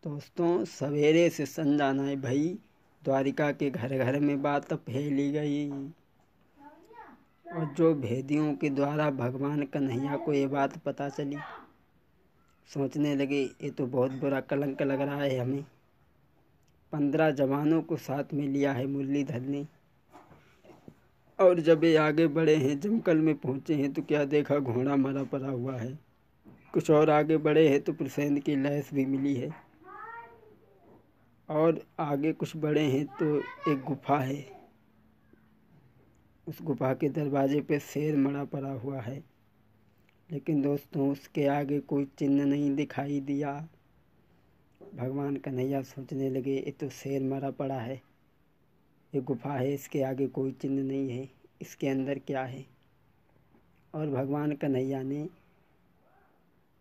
दोस्तों, सवेरे से संजानाए भई, द्वारिका के घर घर में बात फैली गई। और जो भेदियों के द्वारा भगवान कन्हैया को ये बात पता चली, सोचने लगे ये तो बहुत बुरा कलंक लग रहा है हमें। 15 जवानों को साथ में लिया है मुरलीधर ने, और जब ये आगे बढ़े हैं, जमकल में पहुँचे हैं, तो क्या देखा, घोड़ा मरा पड़ा हुआ है। कुछ और आगे बढ़े हैं तो प्रसेंद की लाश भी मिली है, और आगे कुछ बड़े हैं तो एक गुफा है, उस गुफा के दरवाजे पे शेर मरा पड़ा हुआ है। लेकिन दोस्तों, उसके आगे कोई चिन्ह नहीं दिखाई दिया। भगवान कन्हैया सोचने लगे ये तो शेर मरा पड़ा है, ये गुफा है, इसके आगे कोई चिन्ह नहीं है, इसके अंदर क्या है। और भगवान कन्हैया ने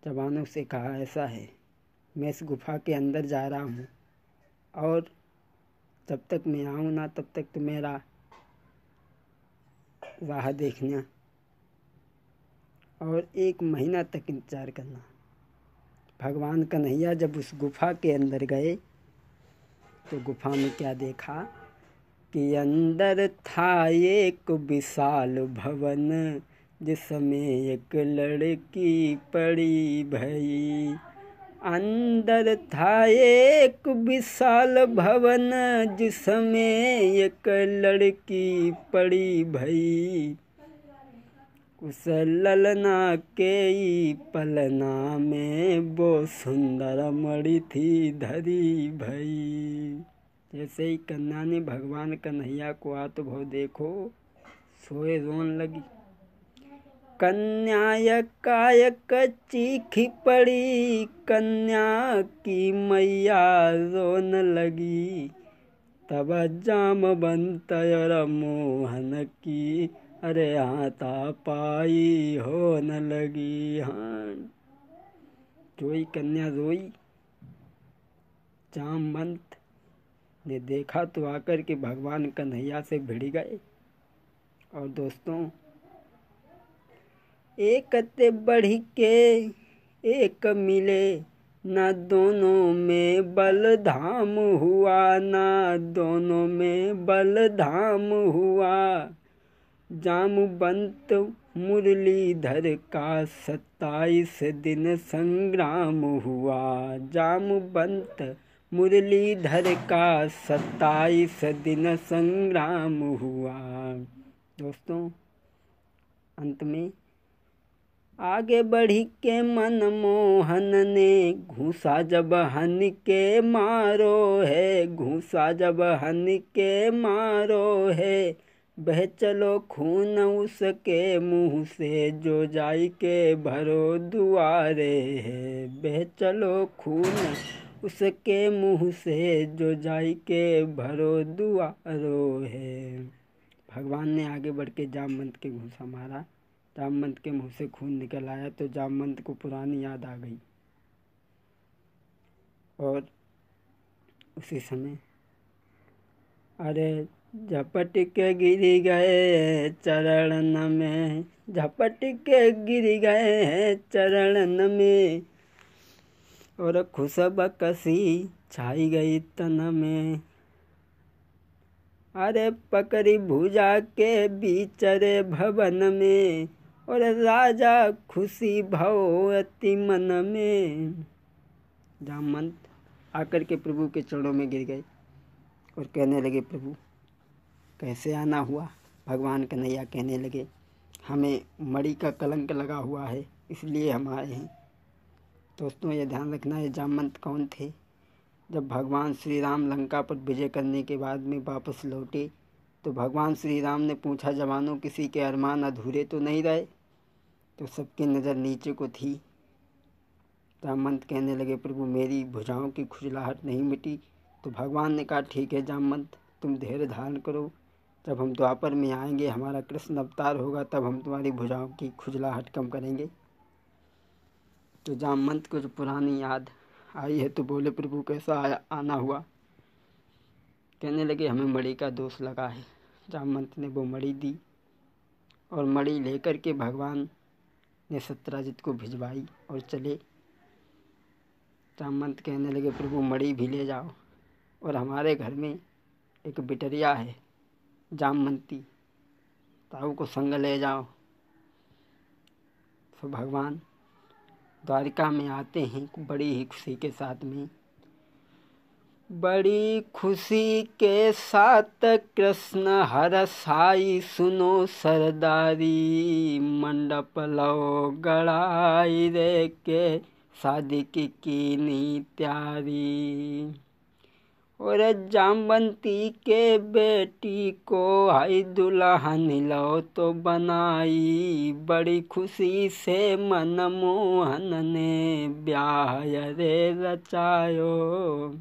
जवानों से कहा, ऐसा है, मैं इस गुफा के अंदर जा रहा हूँ, और जब तक मैं आऊँ ना तब तक तो मेरा राह देखना, और 1 महीना तक इंतज़ार करना। भगवान कन्हैया जब उस गुफा के अंदर गए तो गुफा में क्या देखा कि अंदर था एक विशाल भवन, जिसमें एक लड़की पड़ी भई। अंदर था एक विशाल भवन, जिसमें एक लड़की पड़ी भई। उस ललना के पलना में वो सुंदर मणि थी धरी भई। जैसे ही कन्या ने भगवान कन्हैया को आत भव देखो, सोए रोन लगी। कन्या यकायक चीखी पड़ी, कन्या की मैया रोन लगी। तब जामवंत और मोहन की अरे हाथा पाई हो न लगी। हाँ, रोई कन्या रोई। जामवंत ने देखा तो आकर के भगवान कन्हैया से भिड़ गए। और दोस्तों, एक ते बढ़ी के एक मिले, ना दोनों में बल धाम हुआ, ना दोनों में बल धाम हुआ। जामवंत मुरलीधर का 27 दिन संग्राम हुआ। जामवंत मुरलीधर का 27 दिन संग्राम हुआ। दोस्तों, अंत में आगे बढ़ी के मनमोहन ने घूसा जब हन के मारो है, घूसा जब हन के मारो है। बह चलो खून उसके मुँह से, जो जाई के भरो दुआरे है। बह चलो खून उसके मुँह से, जो जाई के भरो दुआरो है। भगवान ने आगे बढ़ के जामवंत के घूंसा मारा, जामवंत के मुँह से खून निकल आया, तो जामवंत को पुरानी याद आ गई। और उसी समय अरे झपट के गिर गए चरण में, झपट के गिर गए चरण में। और खुशब कसी छाई गई तन में। अरे पकड़ी भुजा के बीचरे भवन में, और राजा खुशी भव अति मन में। जामवंत आकर के प्रभु के चरणों में गिर गए और कहने लगे, प्रभु कैसे आना हुआ। भगवान कन्हैया कहने लगे, हमें मणि का कलंक लगा हुआ है, इसलिए हम आए हैं। दोस्तों, ये ध्यान रखना है, जामवंत कौन थे। जब भगवान श्री राम लंका पर विजय करने के बाद में वापस लौटे, तो भगवान श्री राम ने पूछा, जवानों किसी के अरमान अधूरे तो नहीं रहे। तो सबकी नज़र नीचे को थी। जामवंत कहने लगे, प्रभु मेरी भुजाओं की खुजलाहट नहीं मिटी। तो भगवान ने कहा, ठीक है जामवंत, तुम धैर्य धारण करो, जब हम द्वापर में आएंगे, हमारा कृष्ण अवतार होगा, तब हम तुम्हारी भुजाओं की खुजलाहट कम करेंगे। तो जामवंत को जो पुरानी याद आई है, तो बोले, प्रभु कैसा आना हुआ। कहने लगे, हमें मणि का दोष लगा है। जामवंत ने वो मणि दी, और मणि लेकर के भगवान ने सत्यराजित को भिजवाई और चले। जामवंत कहने लगे प्रभु मणि भी ले जाओ, और हमारे घर में एक बिटरिया है जामवंती, ताऊ को संग ले जाओ। तो भगवान द्वारिका में आते हैं बड़ी ही खुशी के साथ में। बड़ी खुशी के साथ कृष्ण हरसाई सुनो सरदारी, मंडप लो गड़ाई रे के शादी की नी त्यारी। और जामवंती के बेटी को हाई दुल्हन लो तो बनाई, बड़ी खुशी से मनमोहन ने ब्याह रे रचायो।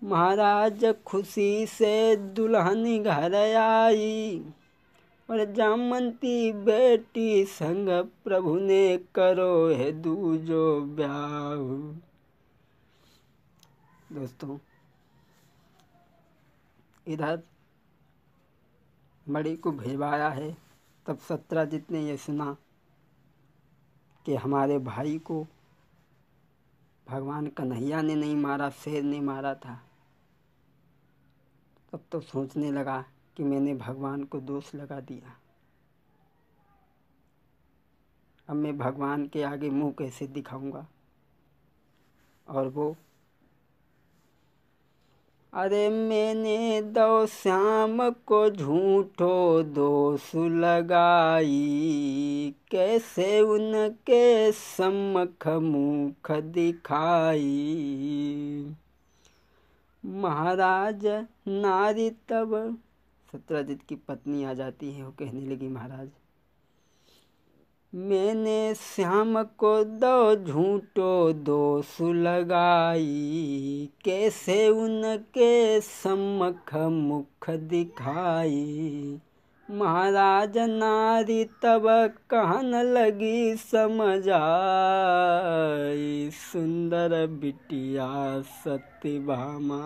महाराज खुशी से दुल्हन घर आई, और जामवंती बेटी संग प्रभु ने करो है दूजो ब्याह। दोस्तों, इधर मणि को भिजवाया है, तब सत्यजित ने यह सुना कि हमारे भाई को भगवान कन्हैया ने नहीं मारा, शेर ने मारा था। तब तो सोचने लगा कि मैंने भगवान को दोष लगा दिया, अब मैं भगवान के आगे मुंह कैसे दिखाऊंगा। और वो, अरे मैंने दो श्याम को झूठो दोष लगाई, कैसे उनके सम्मुख मुख दिखाई। महाराज नारी, तब सत्यजित की पत्नी आ जाती है, वो कहने लगी महाराज मैंने श्याम को दो झूठो दोष लगाई, कैसे उनके सम्मुख मुख दिखाई। महाराज नारी तब कहन लगी समझ आई, सुंदर बिटिया सत्यभामा,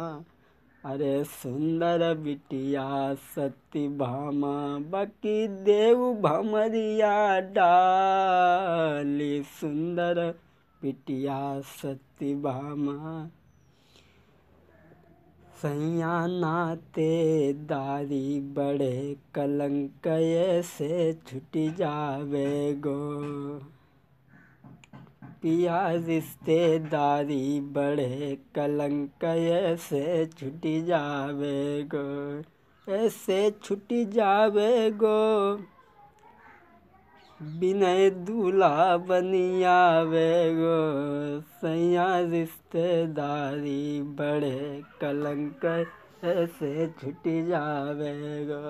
अरे सुंदर बिटिया सत्यभामा, बाकी देव भमरिया डाली, सुंदर बिटिया सत्यभामा। सैया नाते दारी बड़े कलंक से छुट जावे गो, पिया रिश्तेदारी बड़े कलंक से छुट जावे गो, ऐसे छुट जावे गो, बिनय दूल्हा बनी आवे गो, सैया रिश्तेदारी बड़े कलंक से छुट जावे गो।